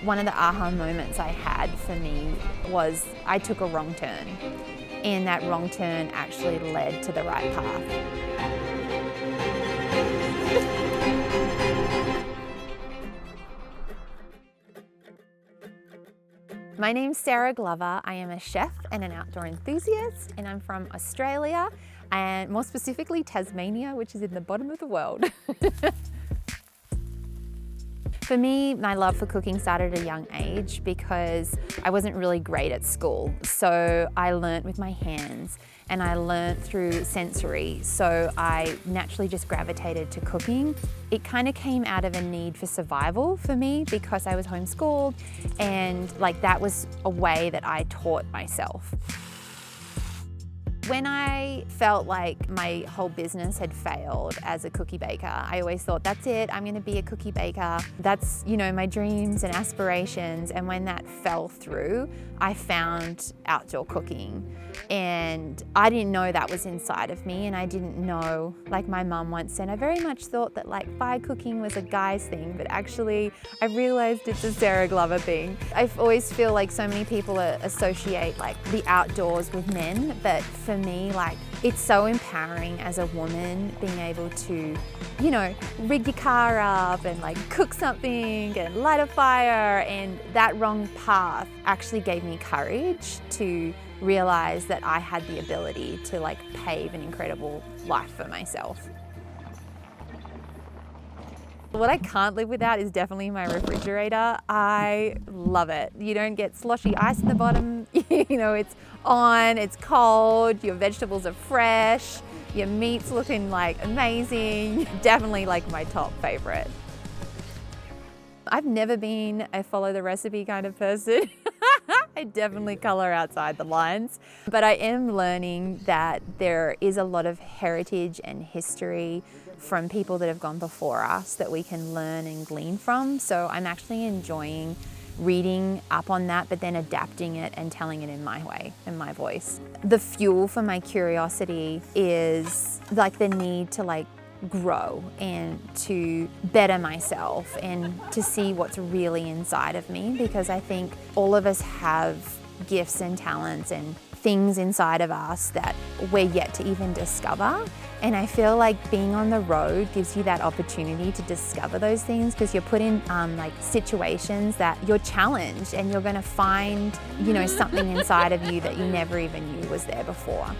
One of the aha moments I had for me was I took a wrong turn, and that wrong turn actually led to the right path. My name's Sarah Glover. I am a chef and an outdoor enthusiast, and I'm from Australia, and more specifically Tasmania, which is in the bottom of the world. For me, my love for cooking started at a young age because I wasn't really great at school. So I learnt with my hands and I learnt through sensory. So I naturally just gravitated to cooking. It kind of came out of a need for survival for me because I was homeschooled, and that was a way that I taught myself. When I felt like my whole business had failed as a cookie baker, I always thought, that's it, I'm gonna be a cookie baker. That's, my dreams and aspirations. And when that fell through, I found outdoor cooking. And I didn't know that was inside of me, and I didn't know, like my mum once said, I very much thought that fire cooking was a guy's thing, but actually I realized it's a Sarah Glover thing. I always feel like so many people associate the outdoors with men, but for me, it's so empowering as a woman being able to, rig your car up and cook something and light a fire, and that wrong path actually gave me courage to realize that I had the ability to pave an incredible life for myself. What I can't live without is definitely my refrigerator. I love it. You don't get sloshy ice in the bottom. It's on, it's cold, your vegetables are fresh, your meat's looking amazing. Definitely my top favorite. I've never been a follow the recipe kind of person. I definitely color outside the lines, but I am learning that there is a lot of heritage and history from people that have gone before us that we can learn and glean from. So I'm actually enjoying reading up on that, but then adapting it and telling it in my way, in my voice. The fuel for my curiosity is the need to grow and to better myself and to see what's really inside of me, because I think all of us have gifts and talents and things inside of us that we're yet to even discover. And I feel like being on the road gives you that opportunity to discover those things, because you're put in situations that you're challenged and you're going to find something inside of you that you never even knew was there before.